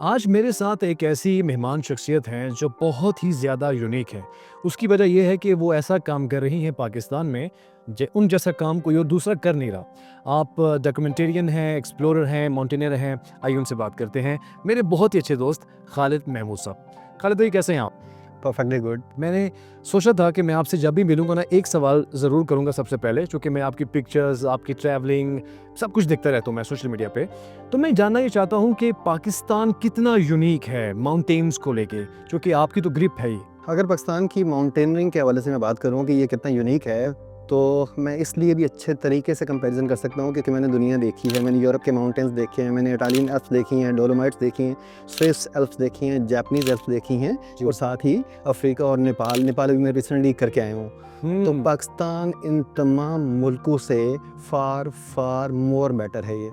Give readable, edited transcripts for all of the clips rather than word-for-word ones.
आज मेरे साथ एक ऐसी मेहमान शख्सियत हैं जो बहुत ही ज़्यादा यूनिक है। उसकी वजह ये है कि वो ऐसा काम कर रही हैं पाकिस्तान में उन जैसा काम कोई और दूसरा कर नहीं रहा। आप डॉक्यूमेंटेरियन हैं, एक्सप्लोरर हैं, माउंटेनियर हैं। आइए उनसे बात करते हैं। मेरे बहुत ही अच्छे दोस्त खालिद महमूद साहब। खालिद भाई कैसे हैं आप? Perfectly good. मैंने सोचा था कि मैं आपसे जब भी मिलूंगा ना एक सवाल ज़रूर करूंगा सबसे पहले, क्योंकि मैं आपकी पिक्चर्स, आपकी ट्रैवलिंग सब कुछ देखता रहता हूँ मैं सोशल मीडिया पे। तो मैं जानना ये चाहता हूँ कि पाकिस्तान कितना यूनिक है माउंटेन्स को लेके, क्योंकि आपकी तो ग्रिप है ही। अगर पाकिस्तान की माउंटेनियरिंग के हवाले से मैं बात करूँ कि ये कितना यूनिक है, तो मैं इसलिए भी अच्छे तरीके से कंपैरिजन कर सकता हूँ क्योंकि मैंने दुनिया देखी है। मैंने यूरोप के माउंटेन्स देखे हैं, मैंने इटालियन एल्प्स देखी हैं, डोलोमाइट्स देखी हैं, स्विस एल्प्स देखी हैं, जापानीज़ एल्प्स देखी हैं और साथ ही अफ्रीका और नेपाल भी मैं रिसेंटली करके आया हूँ। तो पाकिस्तान इन तमाम मुल्कों से फार फार मोर बेटर है। ये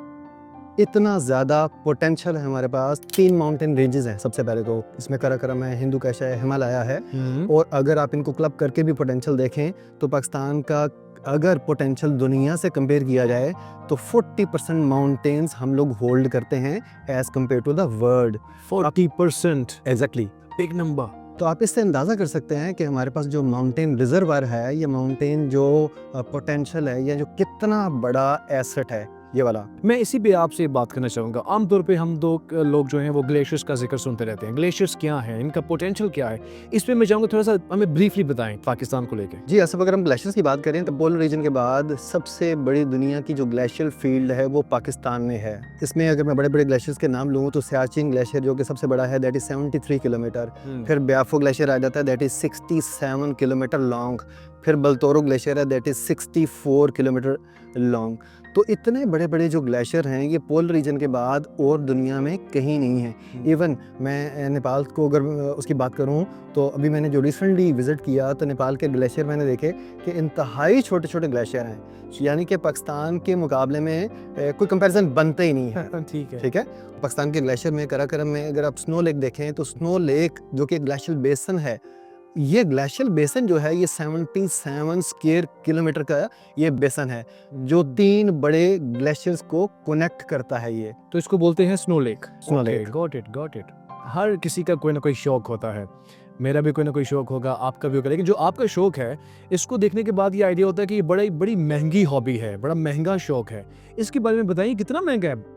इतना ज़्यादा पोटेंशियल है हमारे पास। 3 माउंटेन रेंजेस हैं। सबसे पहले तो इसमें कराकोरम है, हिंदू कैश है, हिमालय है। और अगर आप इनको क्लब करके भी पोटेंशियल देखें तो पाकिस्तान का अगर पोटेंशियल दुनिया से कंपेयर किया जाए तो 40% माउंटेन्स हम लोग होल्ड करते हैं as compare to the world. 40% exactly big number. तो आप इससे अंदाज़ा कर सकते हैं कि हमारे पास जो माउंटेन रिजर्वर है, या माउंटेन जो पोटेंशियल है, या जो कितना बड़ा एसेट है ये वाला। मैं इसी पे आपसे बात करना चाहूँगा। आमतौर पे हम दो लोग जो हैं वो ग्लेशियर्स का जिक्र सुनते रहते हैं। ग्लेशियर्स क्या हैं, इनका पोटेंशियल क्या है, इस पे मैं चाहूँगा थोड़ा सा हमें ब्रीफली बताएं पाकिस्तान को लेके। जी असफ, अगर हम ग्लेशियर्स की बात करें तो पोलर रीजन के बाद सबसे बड़ी दुनिया की जो ग्लेशियर फील्ड है वो पाकिस्तान में है। इसमें अगर मैं बड़े बड़े ग्लेशियर्स के नाम लूँ तो सियाचिन ग्लेशियर जो कि सबसे बड़ा है, दैट इज़ 73 किलोमीटर। फिर ब्याफो ग्लेशियर आ जाता है, दैट इज़ 67 किलोमीटर लॉन्ग। फिर बल्तोरो ग्लेशियर है, दैट इज़ 64 किलोमीटर लॉन्ग। तो इतने बड़े बड़े जो ग्लेशियर हैं ये पोलर रीजन के बाद और दुनिया में कहीं नहीं है। इवन मैं नेपाल को अगर उसकी बात करूं तो अभी मैंने जो रिसेंटली विज़िट किया तो नेपाल के ग्लेशियर मैंने देखे कि इंतहाई छोटे छोटे ग्लेशियर हैं, यानी कि पाकिस्तान के मुकाबले में कोई कंपैरिजन बनता ही नहीं है। ठीक है। पाकिस्तान के ग्लेशियर में कराकोरम में अगर आप स्नो लेक देखें तो स्नो लेक जो कि ग्लेशियर बेसन है, ये ग्लेशियल बेसन जो है ये 77 स्क्वायर किलोमीटर का ये बेसन है जो 3 बड़े ग्लेशियर्स को कनेक्ट करता है। ये तो इसको बोलते हैं snow lake. Snow lake. Got it. हर किसी का कोई ना कोई शौक होता है। मेरा भी कोई ना कोई शौक होगा, आपका भी होगा, लेकिन जो आपका शौक है इसको देखने के बाद ये आइडिया होता है कि ये बड़ी महंगी हॉबी है, बड़ा महंगा शौक है। इसके बारे में बताइए कितना महंगा है?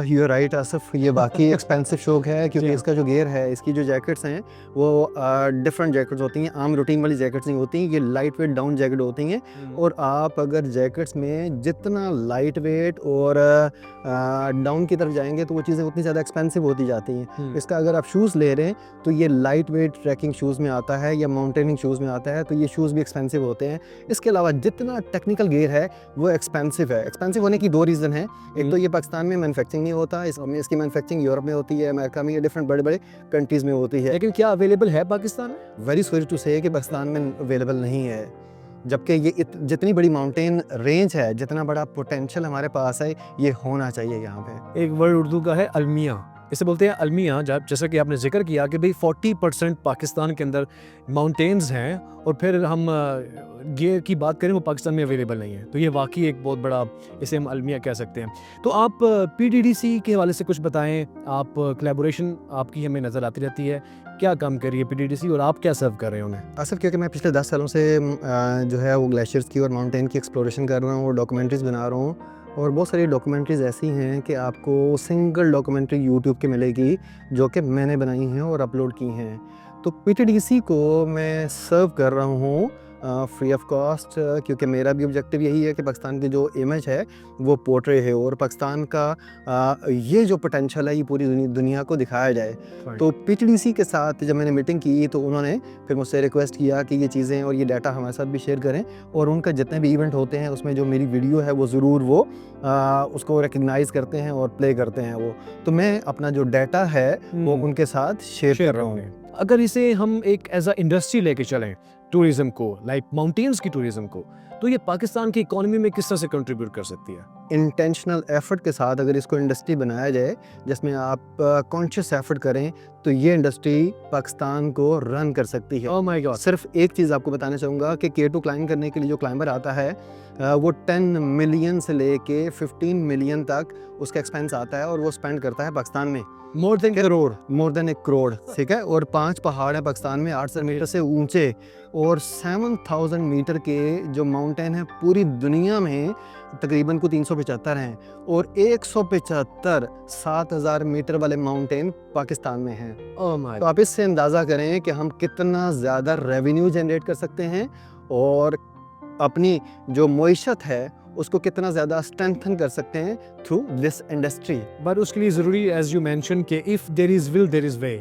यू आर राइट आसिफ, ये बाकी एक्सपेंसिव शौक है क्योंकि इसका जो गियर है, इसकी जो जैकेट्स हैं वो डिफरेंट जैकेट्स होती हैं। आम रूटीन वाली जैकेट्स नहीं होती, ये लाइट वेट डाउन जैकेट होती हैं। और आप अगर जैकेट्स में जितना लाइट वेट और डाउन की तरफ जाएंगे तो वो चीज़ें उतनी ज़्यादा एक्सपेंसिव होती जाती हैं। इसका अगर आप शूज़ ले रहे हैं तो ये लाइट वेट ट्रैकिंग शूज़ में आता है या माउंटेनिंग शूज़ में आता है, तो ये शूज़ भी एक्सपेंसिव होते हैं। इसके अलावा जितना टेक्निकल गियर है वो एक्सपेंसिव है। एक्सपेंसिव होने की 2 रीज़न है। एक तो ये पाकिस्तान में मैन्युफैक्चरिंग नहीं होता, इसकी मैन्युफैक्चरिंग यूरोप में होती है, अमेरिका में, या डिफरेंट बड़े बड़े कंट्रीज़ में होती है। लेकिन क्या अवेलेबल है पाकिस्तान में? वेरी सॉरी टू से कि पाकिस्तान में अवेलेबल नहीं है, जबकि ये जितनी बड़ी माउंटेन रेंज है, जितना बड़ा पोटेंशियल हमारे पास है, ये होना चाहिए यहाँ पे। एक वर्ड उर्दू का है अलमिया, इसे बोलते हैं अलमिया। जैसा कि आपने जिक्र किया कि भाई 40% पाकिस्तान के अंदर माउंटेन्स हैं और फिर हम गियर की बात करें वो पाकिस्तान में अवेलेबल नहीं है, तो ये वाकई एक बहुत बड़ा, इसे हम अलमिया कह सकते हैं। तो आप पीटीडीसी के हवाले से कुछ बताएं। आप कोलैबोरेशन आपकी हमें नज़र आती रहती है, क्या काम कर रही है पीटीडीसी और आप क्या सर्व कर रहे हैं उन्हें? असल क्योंकि मैं पिछले 10 सालों से जो है वो ग्लेशियर्स की और माउंटेन की एक्सप्लोरेशन कर रहा हूँ और डॉक्यूमेंट्रीज़ बना रहा हूँ। और बहुत सारी डॉक्यूमेंट्रीज़ ऐसी हैं कि आपको सिंगल डॉक्यूमेंट्री यूट्यूब की मिलेगी जो कि मैंने बनाई हैं और अपलोड की हैं। तो पीटीडीसी को मैं सर्व कर रहा हूँ फ्री ऑफ कॉस्ट, क्योंकि मेरा भी ऑब्जेक्टिव यही है कि पाकिस्तान की जो इमेज है वो पोर्ट्रे है और पाकिस्तान का ये जो पोटेंशियल है ये पूरी दुनिया को दिखाया जाए। तो पीटीडीसी के साथ जब मैंने मीटिंग की तो उन्होंने फिर मुझसे रिक्वेस्ट किया कि ये चीज़ें और ये डाटा हमारे साथ भी शेयर करें, और उनका जितने भी इवेंट होते हैं उसमें जो मेरी वीडियो है वो ज़रूर वो उसको रिकग्नाइज़ करते हैं और प्ले करते हैं वो। तो मैं अपना जो डाटा है वो उनके साथ शेयर कर रहा हूँ। अगर इसे हम एक एज अ इंडस्ट्री लेके चलें टूरिज्म को, लाइक माउंटेन्स की टूरिज्म को, तो ये पाकिस्तान की इकोनॉमी में किस तरह से कंट्रीब्यूट कर सकती है? इंटेंशनल एफर्ट के साथ अगर इसको इंडस्ट्री बनाया जाए, जिसमें आप कॉन्शियस एफर्ट करें, तो ये इंडस्ट्री पाकिस्तान को रन कर सकती है। Oh my God. सिर्फ एक चीज़ आपको बताना चाहूँगा कि K2 क्लाइंब करने के लिए जो क्लाइंबर आता है वो 10 मिलियन से लेके 15 मिलियन तक उसका एक्सपेंस आता है, और वो स्पेंड करता है पाकिस्तान में more than crore. More than 1 crore, ठीक है। और 5 पहाड़ हैं पाकिस्तान में 800 मीटर से ऊंचे, और 7000 मीटर के जो माउंटेन हैं पूरी दुनिया में तकरीबन को 375 हैं, और 175 7000 मीटर वाले माउंटेन पाकिस्तान में हैं। ओह माय तो आप इससे अंदाज़ा करें कि हम कितना ज़्यादा रेवेन्यू जनरेट कर सकते हैं, और अपनी जो मईशत है उसको कितना ज़्यादा स्ट्रेंथन कर सकते हैं थ्रू दिस इंडस्ट्री। बट उसके लिए ज़रूरी एज यू मेंशन कि if there is will there is way,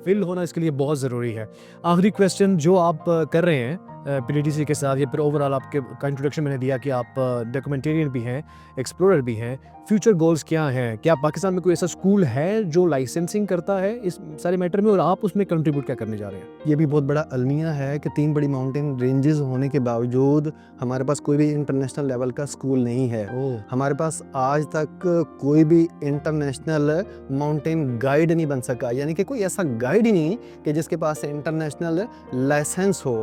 will होना इसके लिए बहुत ज़रूरी है। आखिरी क्वेश्चन जो आप कर रहे हैं PDDC के साथ, या फिर ओवरऑल आपके का इंट्रोडक्शन मैंने दिया कि आप डॉक्यूमेंटेरियन भी हैं, एक्सप्लोरर भी हैं, फ्यूचर गोल्स क्या हैं? क्या पाकिस्तान में कोई ऐसा स्कूल है जो लाइसेंसिंग करता है इस सारे मैटर में, और आप उसमें कंट्रीब्यूट क्या करने जा रहे हैं? ये भी बहुत बड़ा अलमिया है कि 3 बड़ी माउंटेन रेंजेस होने के बावजूद हमारे पास कोई भी इंटरनेशनल लेवल का स्कूल नहीं है। हमारे पास आज तक कोई भी इंटरनेशनल माउंटेन गाइड नहीं बन सका, यानी कि कोई ऐसा गाइड ही नहीं कि जिसके पास इंटरनेशनल लाइसेंस हो।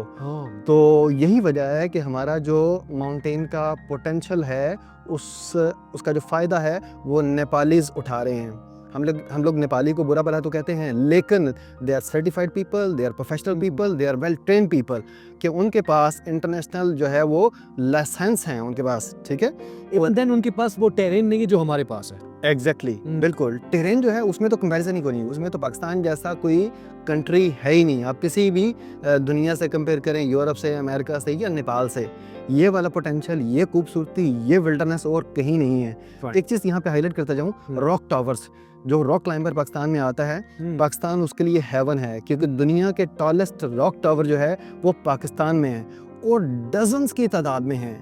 तो यही वजह है कि हमारा जो माउंटेन का पोटेंशियल है उसका जो फ़ायदा है वो नेपालीज उठा रहे हैं। हम लोग नेपाली को बुरा भला तो कहते हैं, लेकिन they are certified people, they are professional people, they are well train people, कि उनके पास इंटरनेशनल जो है वो लाइसेंस हैं उनके पास, ठीक है। इवन देन उनके पास वो टेरेन नहीं है जो हमारे पास है। एग्जैक्टली बिल्कुल। टेरेन जो है उसमें तो कंपैरिजन ही कोई नहीं, उसमें तो पाकिस्तान जैसा कोई कंट्री है ही नहीं। आप किसी भी दुनिया से कंपेयर करें, यूरोप से, अमेरिका से या नेपाल से, ये वाला पोटेंशियल, ये खूबसूरती, ये विल्डरनेस और कहीं नहीं है। एक चीज़ यहाँ पे हाईलाइट करता जाऊँ, रॉक टावर्स, जो रॉक क्लाइंबर पाकिस्तान में आता है, पाकिस्तान उसके लिए हेवन है, क्योंकि दुनिया के टॉलेस्ट रॉक टावर जो है वो पाकिस्तान में है, और डजन्स की तादाद में है,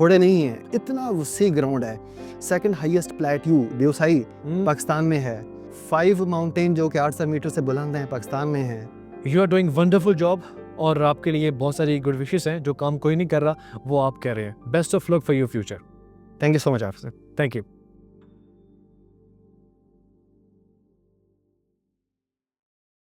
थोड़े नहीं है, इतना वसी ग्राउंड है। Second highest plateau Deosai Pakistan में है। 5 माउंटेन जो कि 800 मीटर से बुलंद हैं पाकिस्तान में है। You are doing wonderful job, और आपके लिए बहुत सारी गुड विशेस हैं। जो काम कोई नहीं कर रहा वो आप कर रहे हैं। Best of luck for your future. Thank you so much आपसे। Thank you.